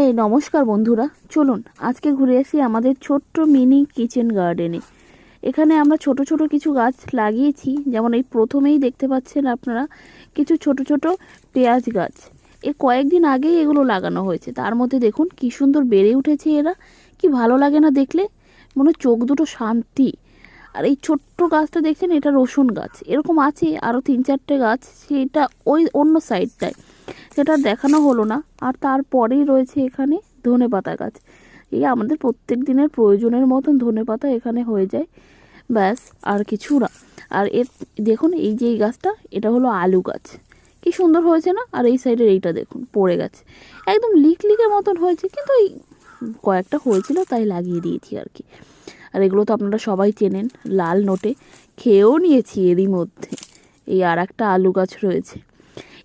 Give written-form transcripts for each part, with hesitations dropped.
এই নমস্কার বন্ধুরা, চলুন আজকে ঘুরে আসি আমাদের ছোট্ট মিনি কিচেন গার্ডেনে। এখানে আমরা ছোট ছোট কিছু গাছ লাগিয়েছি, যেমন এই প্রথমেই দেখতে পাচ্ছেন আপনারা কিছু ছোট ছোট পেঁয়াজ গাছ। এর কয়েকদিন আগেই এগুলো লাগানো হয়েছে, তার মধ্যে দেখুন কি সুন্দর বেড়ে উঠেছে এরা। কি ভালো লাগে না দেখলে, মনে চোখ দুটো শান্তি। আর এই ছোট্ট গাছটা দেখছেন, এটা রসুন গাছ। এরকম আছে আরও 3-4টে গাছ, সেটা ওই অন্য সাইডটায়, সেটা দেখানো হলো না। আর তারপরেই রয়েছে এখানে ধনেপাতা গাছ। এই আমাদের প্রত্যেক দিনের প্রয়োজনের মতন ধনেপাতা এখানে হয়ে যায়, ব্যাস আর কিছু না। আর এর দেখুন এই যে এই গাছটা, এটা হলো আলু গাছ। কি সুন্দর হয়েছে না? আর এই সাইডের এইটা দেখুন পড়ে গেছে, একদম লিকের মতন হয়েছে, কিন্তু এই কয়েকটা হয়েছিল তাই লাগিয়ে দিয়েছি আর কি। আর এগুলো তো আপনারা সবাই চেনেন, লাল নোটে খেয়েও নিয়েছি এরই মধ্যে। এই আর একটা আলু গাছ রয়েছে।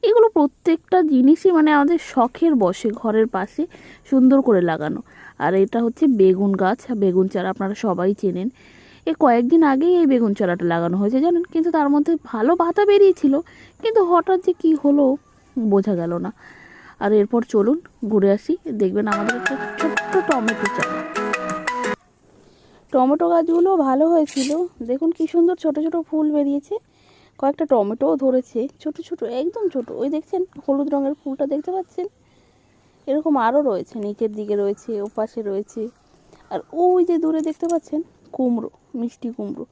এগুলো প্রত্যেকটা জিনিসই মানে আমাদের শখের বসে, ঘরের পাশে সুন্দর করে লাগানো। আর এটা হচ্ছে বেগুন গাছ, বেগুন চারা আপনারা সবাই চেনেন। কয়েকদিন আগেই এই বেগুন চারাটা লাগানো হয়েছে জানেন, কিন্তু তার মধ্যে ভালো পাতা বেরিয়েছিল, কিন্তু হঠাৎ যে কি হলো বোঝা গেল না। আর এরপর চলুন ঘুরে আসি, দেখবেন আমাদের একটা ছোট্ট টমেটো চারা। টমেটো গাছগুলো ভালো হয়েছিল, দেখুন কি সুন্দর ছোট ছোট ফুল বেরিয়েছে। কয়েকটা টমেটোও ধরেছে, ছোট ছোট, একদম ছোট। ওই দেখছেন হলুদ রঙের ফুলটা দেখতে পাচ্ছেন? এরকম আরও রয়েছে, নিচের দিকে রয়েছে, ওপাশে রয়েছে। আর ওই যে দূরে দেখতে পাচ্ছেন কুমড়ো, মিষ্টি কুমড়ো।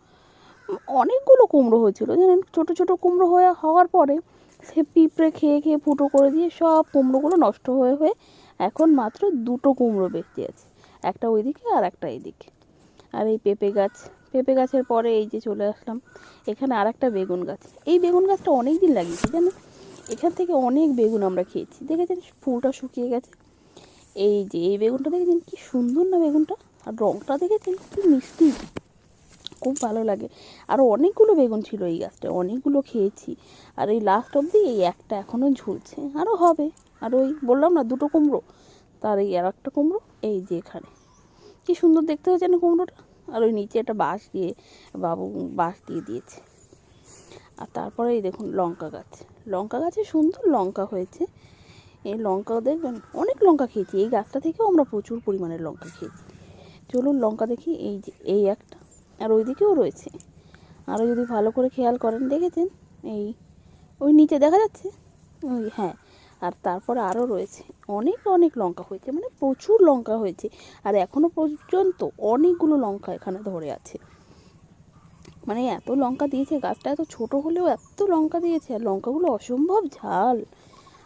অনেকগুলো কুমড়ো হয়েছিল জানেন। ছোট ছোট কুমড়ো হওয়ার পরে সে পিঁপড়ে খেয়ে খেয়ে ফুটো করে দিয়ে সব কুমড়োগুলো নষ্ট হয়ে হয়ে এখন মাত্র 2টো কুমড়ো বেঁচে আছে, একটা ওইদিকে আর একটা এইদিকে। আর এই পেঁপে গাছ, পেঁপে গাছের পরে এই যে চলে আসলাম এখানে আর একটা বেগুন গাছ। এই বেগুন গাছটা অনেক দিন লাগিয়েছি জানেন, এখান থেকে অনেক বেগুন আমরা খেয়েছি। দেখেছেন ফুলটা শুকিয়ে গেছে। এই যে এই বেগুনটা দেখেছেন কি সুন্দর না বেগুনটা, আর রঙটা দেখেছেন কি মিষ্টি, খুব ভালো লাগে। আরও অনেকগুলো বেগুন ছিল এই গাছটা, অনেকগুলো খেয়েছি। আর এই লাস্ট অবধি এই একটা এখনও ঝুলছে, আরও হবে। আর ওই বললাম না 2টো কুমড়ো, তার এই আর একটা কুমড়ো এই যে এখানে। কি সুন্দর দেখতে হয়েছে না কুমড়োটা। আর ওই নিচে একটা বাঁশ দিয়ে বাবু বাঁশ দিয়ে দিয়েছে। আর তারপরে এই দেখুন লঙ্কা গাছ, লঙ্কা গাছে সুন্দর লঙ্কা হয়েছে। এই লঙ্কা দেখবেন অনেক লঙ্কা খেয়েছি, এই গাছটা থেকেও আমরা প্রচুর পরিমাণে লঙ্কা খেয়েছি। চলুন লঙ্কা দেখি, এই যে এই একটা, আর ওই দিকেও রয়েছে। আরও যদি ভালো করে খেয়াল করেন দেখেছেন এই ওই নিচে দেখা যাচ্ছে ওই, হ্যাঁ। আর তারপরে আরও রয়েছে, অনেক অনেক লঙ্কা হয়েছে, মানে প্রচুর লঙ্কা হয়েছে। আর এখনও পর্যন্ত অনেকগুলো লঙ্কা এখানে ধরে আছে। মানে এত লঙ্কা দিয়েছে, গাছটা এত ছোট হলেও এত লঙ্কা দিয়েছে, আর লঙ্কাগুলো অসম্ভব ঝাল।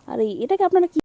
আর এটাকে আপনারা কি